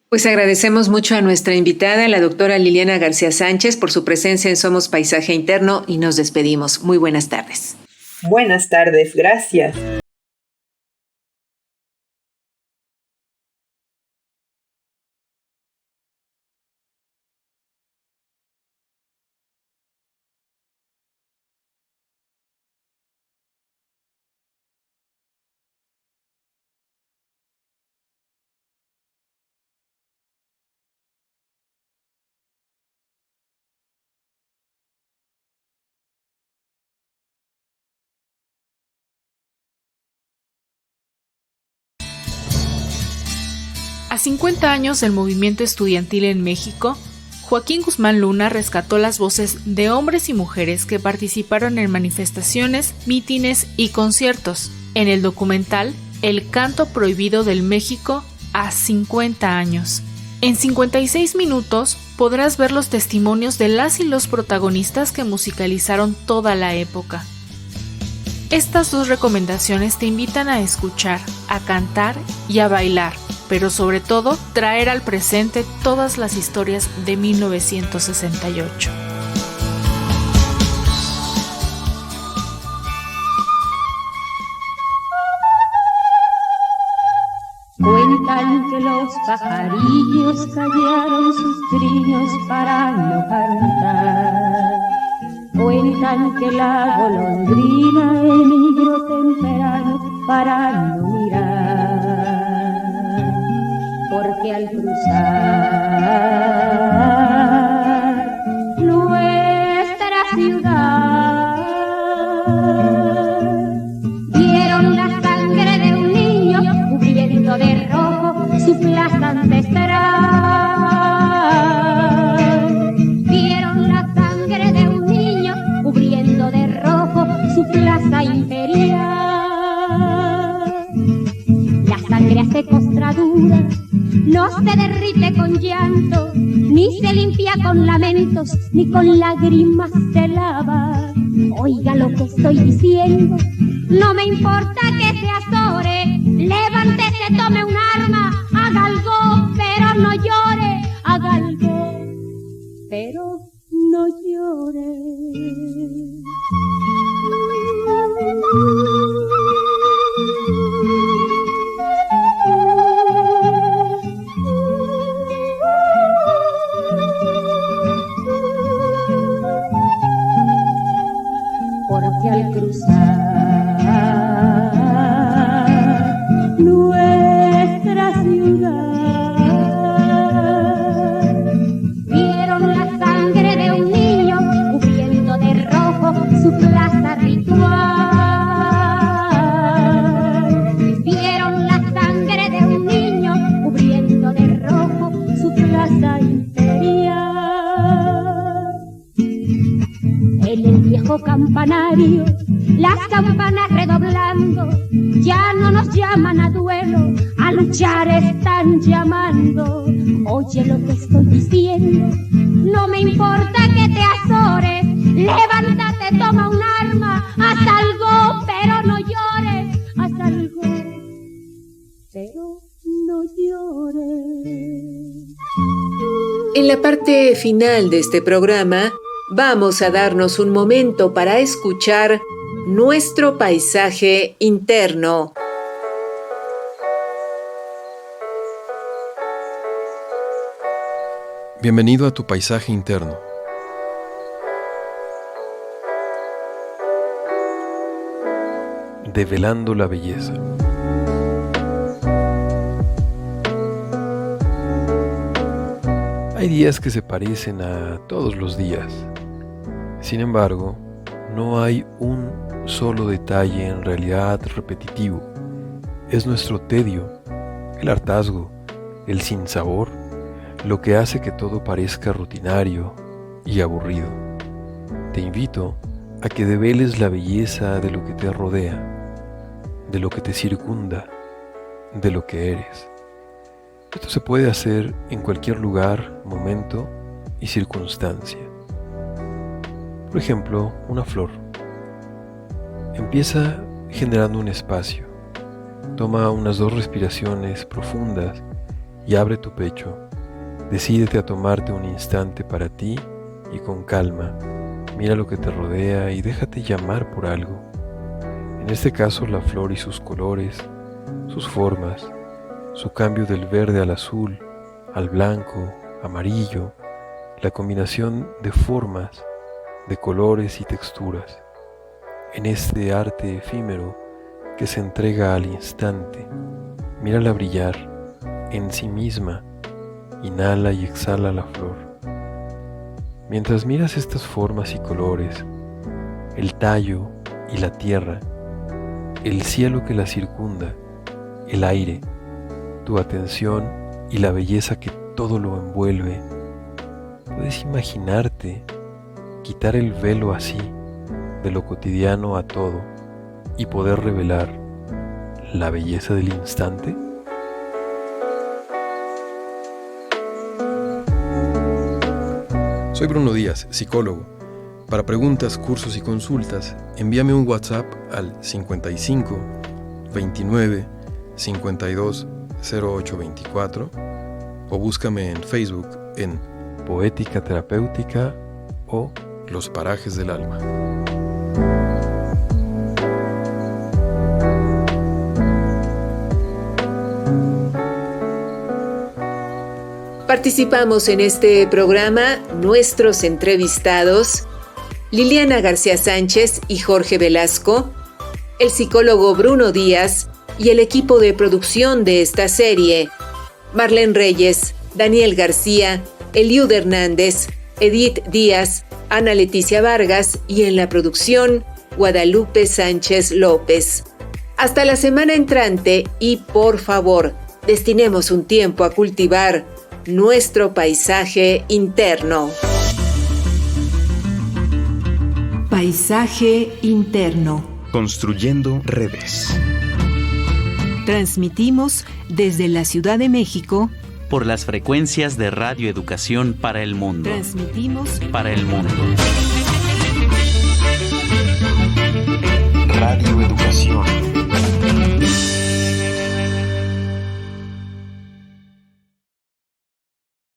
Pues agradecemos mucho a nuestra invitada, la doctora Liliana García Sánchez, por su presencia en Somos Paisaje Interno y nos despedimos. Muy buenas tardes. Buenas tardes, gracias. A 50 años del movimiento estudiantil en México, Joaquín Guzmán Luna rescató las voces de hombres y mujeres que participaron en manifestaciones, mítines y conciertos en el documental El canto prohibido del México a 50 años. En 56 minutos podrás ver los testimonios de las y los protagonistas que musicalizaron toda la época. Estas dos recomendaciones te invitan a escuchar, a cantar y a bailar, pero sobre todo traer al presente todas las historias de 1968. Cuentan que los pajarillos callaron sus trinos para no cantar. Cuentan que la golondrina emigró temprano para no mirar, porque al cruzar nuestra ciudad vieron la sangre de un niño cubriendo de rojo su plaza ancestral. Vieron la sangre de un niño cubriendo de rojo su plaza imperial. La sangre hace costradura, no se derrite con llanto, ni se limpia con lamentos, ni con lágrimas se lava. Oiga lo que estoy diciendo, no me importa que se azore, levántese, tome un arma, haga algo, pero no llore, haga algo, pero no llore. campanario, las campanas redoblando, ya no nos llaman a duelo, a luchar están llamando. Oye lo que estoy diciendo, no me importa que te azores, levántate, toma un arma, haz algo, pero no llores, haz algo, pero no llores. En la parte final de este programa, vamos a darnos un momento para escuchar nuestro paisaje interno. Bienvenido a tu paisaje interno. Develando la belleza. Hay días que se parecen a todos los días. Sin embargo, no hay un solo detalle en realidad repetitivo. Es nuestro tedio, el hartazgo, el sinsabor, lo que hace que todo parezca rutinario y aburrido. Te invito a que develes la belleza de lo que te rodea, de lo que te circunda, de lo que eres. Esto se puede hacer en cualquier lugar, momento y circunstancia. Por ejemplo, una flor. Empieza generando un espacio. Toma unas 2 respiraciones profundas y abre tu pecho. Decídete a tomarte un instante para ti y con calma. Mira lo que te rodea y déjate llamar por algo. En este caso, la flor y sus colores, sus formas, su cambio del verde al azul, al blanco, amarillo, la combinación de formas, de colores y texturas. En este arte efímero que se entrega al instante, mírala brillar en sí misma, inhala y exhala la flor. Mientras miras estas formas y colores, el tallo y la tierra, el cielo que la circunda, el aire, tu atención y la belleza que todo lo envuelve, puedes imaginarte quitar el velo así de lo cotidiano a todo y poder revelar la belleza del instante. Soy Bruno Díaz, psicólogo. Para preguntas, cursos y consultas, envíame un WhatsApp al 55 29 52 0824 o búscame en Facebook en Poética Terapéutica o Los Parajes del Alma. Participamos en este programa nuestros entrevistados Liliana García Sánchez y Jorge Velasco, el psicólogo Bruno Díaz y el equipo de producción de esta serie, Marlene Reyes, Daniel García, Eliud Hernández, Edith Díaz, Ana Leticia Vargas y en la producción, Guadalupe Sánchez López. Hasta la semana entrante y, por favor, destinemos un tiempo a cultivar nuestro paisaje interno. Paisaje interno. Construyendo redes. Transmitimos desde la Ciudad de México por las frecuencias de Radio Educación para el Mundo. Transmitimos para el mundo.